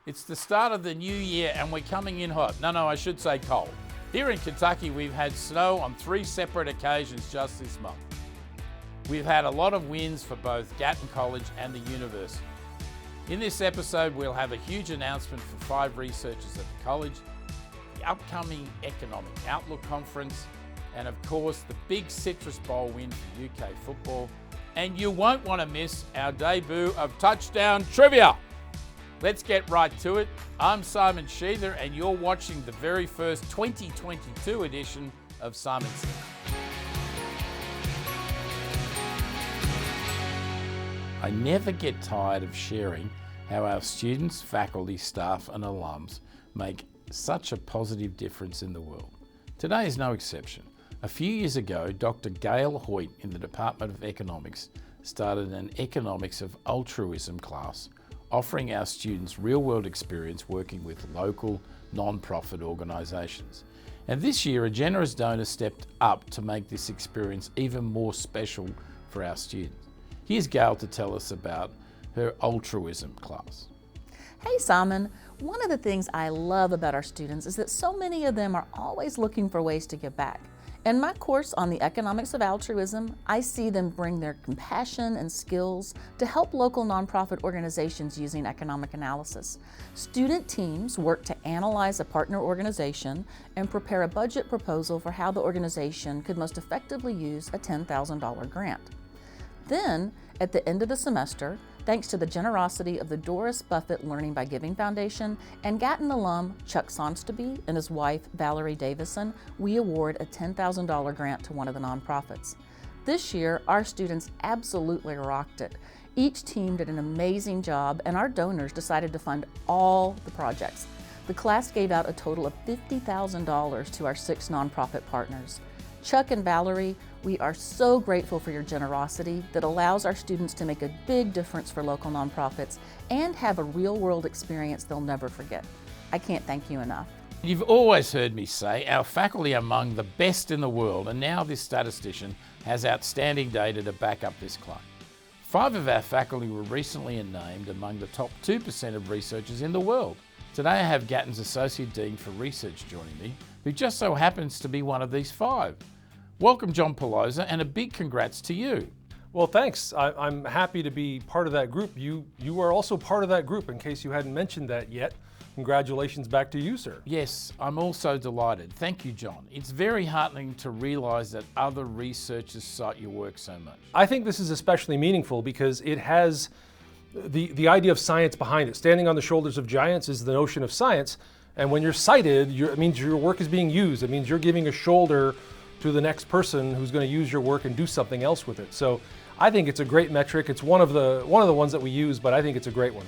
It's the start of the new year and we're coming in hot. No, I should say cold. Here in Kentucky, we've had snow on 3 separate occasions just this month. We've had a lot of wins for both Gatton College and the university. In this episode, we'll have a huge announcement for 5 researchers at the college, the upcoming Economic Outlook Conference, and of course, the big Citrus Bowl win for UK football. And you won't want to miss our debut of Touchdown Trivia. Let's get right to it. I'm Simon Sheether, and you're watching the very first 2022 edition of Simon Says. I never get tired of sharing how our students, faculty, staff, and alums make such a positive difference in the world. Today is no exception. A few years ago, Dr. Gail Hoyt in the Department of Economics started an Economics of Altruism class, offering our students real-world experience working with local non-profit organisations. And this year, a generous donor stepped up to make this experience even more special for our students. Here's Gail to tell us about her altruism class. Hey Simon, one of the things I love about our students is that so many of them are always looking for ways to give back. In my course on the economics of altruism, I see them bring their compassion and skills to help local nonprofit organizations using economic analysis. Student teams work to analyze a partner organization and prepare a budget proposal for how the organization could most effectively use a $10,000 grant. Then, at the end of the semester, thanks to the generosity of the Doris Buffett Learning by Giving Foundation and Gatton alum Chuck Sonstaby and his wife Valerie Davison, we award a $10,000 grant to one of the nonprofits. This year, our students absolutely rocked it. Each team did an amazing job, and our donors decided to fund all the projects. The class gave out a total of $50,000 to our 6 nonprofit partners. Chuck and Valerie, we are so grateful for your generosity that allows our students to make a big difference for local nonprofits and have a real-world experience they'll never forget. I can't thank you enough. You've always heard me say our faculty are among the best in the world, and now this statistician has outstanding data to back up this claim. 5 of our faculty were recently named among the top 2% of researchers in the world. Today I have Gatton's Associate Dean for Research joining me, who just so happens to be one of these 5. Welcome, John Pelosa, and a big congrats to you. Well, thanks. I'm happy to be part of that group. You are also part of that group, in case you hadn't mentioned that yet. Congratulations back to you, sir. Yes, I'm also delighted. Thank you, John. It's very heartening to realise that other researchers cite your work so much. I think this is especially meaningful because it has the idea of science behind it. Standing on the shoulders of giants is the notion of science. And when you're cited, it means your work is being used. It means you're giving a shoulder to the next person who's going to use your work and do something else with it. So I think it's a great metric. It's one of the ones that we use, but I think it's a great one.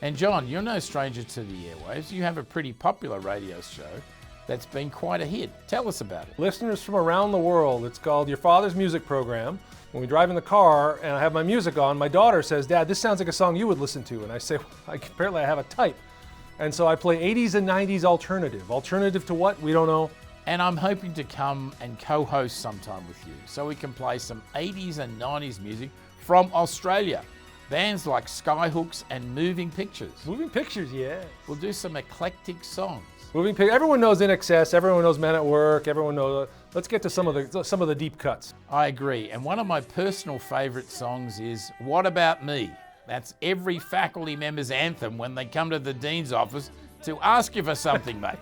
And John, you're no stranger to the airwaves. You have a pretty popular radio show that's been quite a hit. Tell us about it. Listeners from around the world, it's called Your Father's Music Program. When we drive in the car and I have my music on, my daughter says, "Dad, this sounds like a song you would listen to." And I say, well, apparently I have a type. And so I play 80s and 90s alternative. Alternative to what? We don't know. And I'm hoping to come and co-host sometime with you so we can play some 80s and 90s music from Australia. Bands like Skyhooks and Moving Pictures. Moving Pictures, yeah. We'll do some eclectic songs. Everyone knows In Excess, everyone knows Men at Work, everyone knows. Let's get to some of the deep cuts. I agree. And one of my personal favourite songs is What About Me? That's every faculty member's anthem when they come to the Dean's office to ask you for something, mate.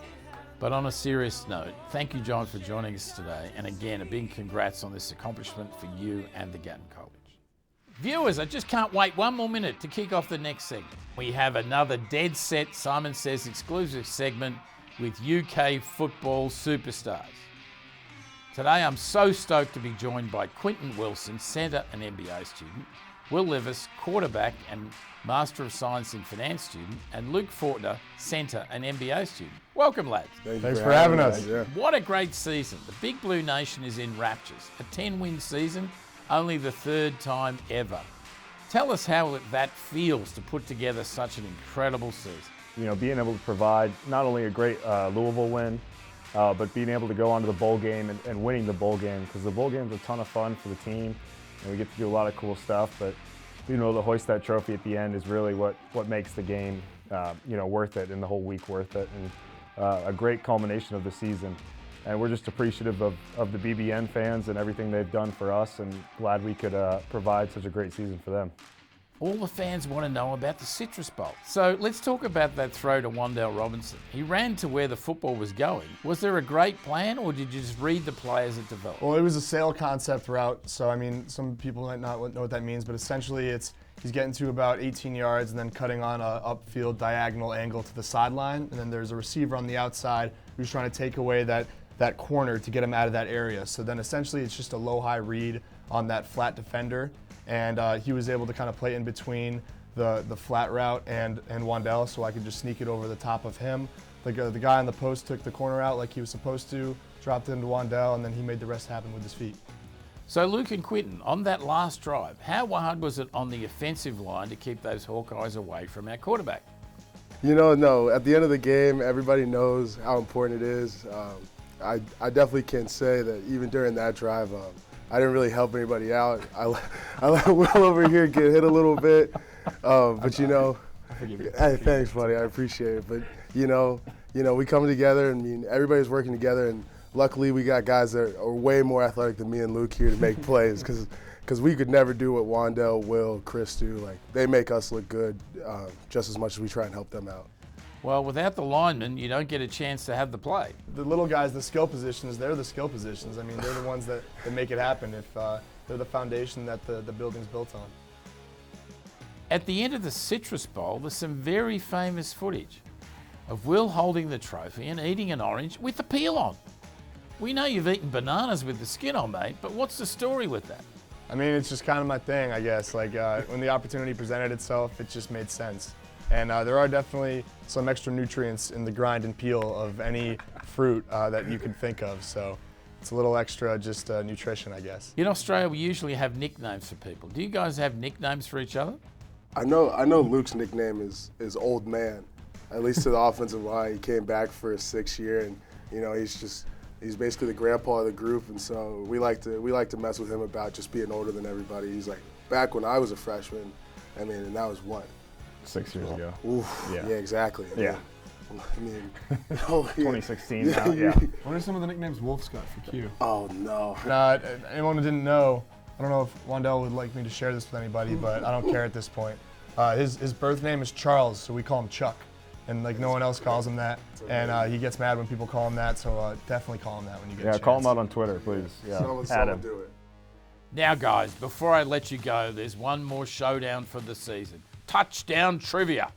But on a serious note, thank you, John, for joining us today. And again, a big congrats on this accomplishment for you and the Gatton College. Viewers, I just can't wait one more minute to kick off the next segment. We have another dead set Simon Says exclusive segment with UK football superstars. Today, I'm so stoked to be joined by Quinton Wilson, centre and MBA student, Will Levis, quarterback and Master of Science in Finance student, and Luke Fortner, centre and MBA student. Welcome, lads. Thanks for having us. Yeah. What a great season. The Big Blue Nation is in raptures. A 10-win season, only the 3rd time ever. Tell us how that feels to put together such an incredible season. You know, being able to provide not only a great Louisville win, but being able to go on to the bowl game and winning the bowl game, because the bowl game is a ton of fun for the team, and we get to do a lot of cool stuff. But being able to hoist that trophy at the end is really what makes the game, worth it, and the whole week worth it, and a great culmination of the season. And we're just appreciative of the BBN fans and everything they've done for us, and glad we could provide such a great season for them. All the fans want to know about the Citrus Bowl. So let's talk about that throw to Wan'Dale Robinson. He ran to where the football was going. Was there a great plan, or did you just read the play as it developed? Well, it was a sail concept route, so I mean, some people might not know what that means, but essentially he's getting to about 18 yards and then cutting on a upfield diagonal angle to the sideline, and then there's a receiver on the outside who's trying to take away that corner to get him out of that area. So then essentially it's just a low-high read on that flat defender, and he was able to kind of play in between the flat route and Wan'Dale, so I could just sneak it over the top of him. The guy on the post took the corner out like he was supposed to, dropped it into Wan'Dale, and then he made the rest happen with his feet. So Luke and Quinton, on that last drive, how hard was it on the offensive line to keep those Hawkeyes away from our quarterback? No, at the end of the game, everybody knows how important it is. I definitely can say that even during that drive, I didn't really help anybody out. I let Will over here get hit a little bit, but hey, thanks, buddy. I appreciate it. But we come together, and everybody's working together, and luckily we got guys that are way more athletic than me and Luke here to make plays, because we could never do what Wan'Dale, Will, Chris do. Like, they make us look good just as much as we try and help them out. Well, without the linemen, you don't get a chance to have the play. The little guys, the skill positions, they're the skill positions. I mean, they're the ones that make it happen if they're the foundation that the building's built on. At the end of the Citrus Bowl, there's some very famous footage of Will holding the trophy and eating an orange with the peel on. We know you've eaten bananas with the skin on, mate, but what's the story with that? I mean, it's just kind of my thing, I guess. Like, when the opportunity presented itself, it just made sense. And there are definitely some extra nutrients in the grind and peel of any fruit that you can think of. So it's a little extra just nutrition, I guess. In Australia, we usually have nicknames for people. Do you guys have nicknames for each other? I know Luke's nickname is Old Man, at least to the offensive line. He came back for his 6th year, and he's basically the grandpa of the group, and so we like to mess with him about just being older than everybody. He's like, back when I was a freshman, and that was what? 6 years ago. Oof, yeah, exactly. Yeah. I mean, 2016 now, yeah. What are some of the nicknames Wolf's got for Q? Oh, no. Anyone who didn't know, I don't know if Wan'Dale would like me to share this with anybody, but I don't care at this point. His birth name is Charles, so we call him Chuck. And like no one else calls him that. And he gets mad when people call him that, so definitely call him that when you get a chance. Call him out on Twitter, please. Yeah, Someone do it. Now, guys, before I let you go, there's one more showdown for the season. Touchdown trivia.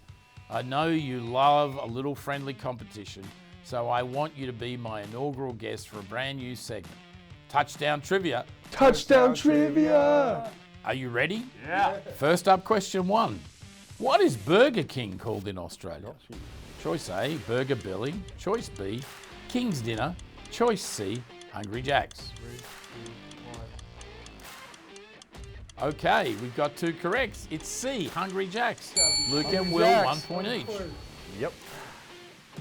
I know you love a little friendly competition, so I want you to be my inaugural guest for a brand new segment. Touchdown trivia. Touchdown trivia! Are you ready? Yeah. First up, question 1. What is Burger King called in Australia? Choice A, Burger Billy. Choice B, King's Dinner. Choice C, Hungry Jack's. Okay, we've got 2 corrects. It's C, Hungry Jack's. Luke and Will, 1 point each. Yep.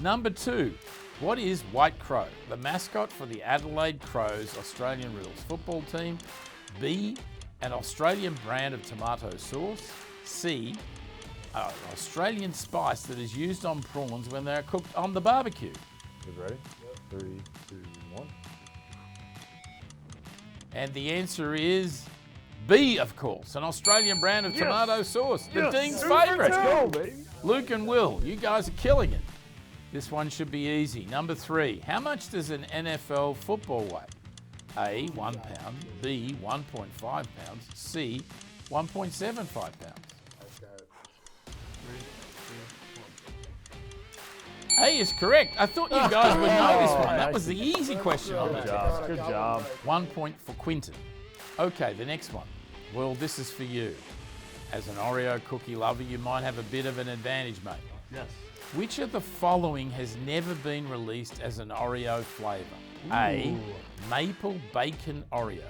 Number 2, what is White Crow, the mascot for the Adelaide Crows Australian Rules football team? B, an Australian brand of tomato sauce. C, an Australian spice that is used on prawns when they are cooked on the barbecue. You ready? Yep. 3, 2, 1. And the answer is B, of course, an Australian brand of tomato sauce, the Dean's favourite. Let's go, baby. Luke and Will, you guys are killing it. This one should be easy. Number 3, how much does an NFL football weigh? A, 1 pound, B, 1.5 pounds, C, 1.75 pounds. A is correct. I thought you guys would know this one. That was the easy question on that test. Good job. 1 point for Quinton. Okay, the next one. Well, this is for you. As an Oreo cookie lover, you might have a bit of an advantage, mate. Yes. Which of the following has never been released as an Oreo flavour? A, maple bacon Oreos.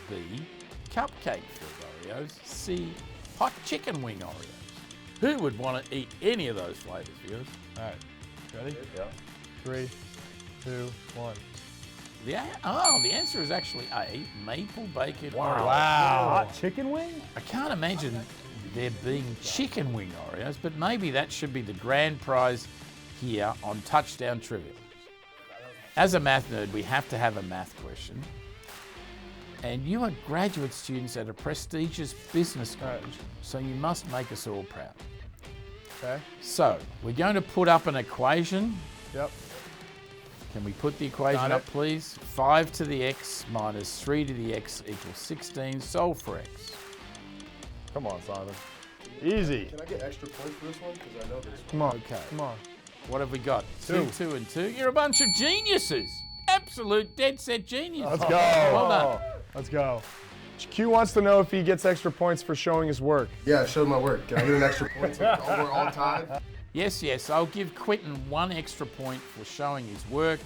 B, cupcake filled Oreos. C, hot chicken wing Oreos. Who would want to eat any of those flavours, viewers? All right, ready? Yeah. 3, 2, 1. The answer is actually A, maple bacon Oreos. Wow. Hot chicken wing? I can't imagine there being chicken wing Oreos, but maybe that should be the grand prize here on Touchdown Trivia. As a math nerd, we have to have a math question. And you are graduate students at a prestigious business college, so you must make us all proud. Okay. So, we're going to put up an equation. Yep. Can we put the equation Got up, it. please? 5 to the x minus 3 to the x equals 16. Solve for x. Come on, Simon. Easy. Can I get extra points for this one? Because I know this one. Come on. Okay. Come on. What have we got? 2, 2. 2, and 2. You're a bunch of geniuses. Absolute dead set geniuses. Let's go. Well done. Let's go. Q wants to know if he gets extra points for showing his work. Yeah, I showed my work. Can I get an extra point so we're all tied? Yes, I'll give Quinton 1 extra point for showing his work,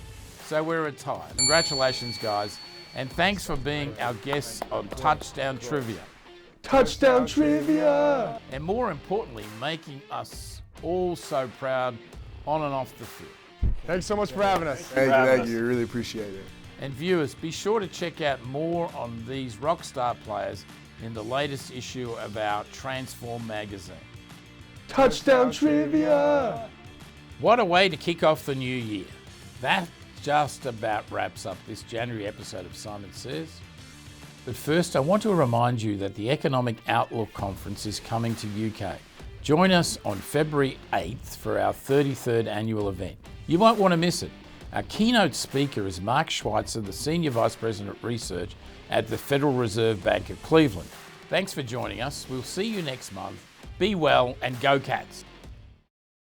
so we're a tie. Congratulations, guys, and thanks for being our guests on Touchdown Trivia. Touchdown trivia. And more importantly, making us all so proud on and off the field. Thanks so much for having us. Thank you. Really appreciate it. And viewers, be sure to check out more on these rock star players in the latest issue of our Transform magazine. Touchdown trivia. What a way to kick off the new year. That just about wraps up this January episode of Simon Says. But first, I want to remind you that the Economic Outlook Conference is coming to UK. Join us on February 8th for our 33rd annual event. You won't want to miss it. Our keynote speaker is Mark Schweitzer, the Senior Vice President of Research at the Federal Reserve Bank of Cleveland. Thanks for joining us. We'll see you next month. Be well and go Cats.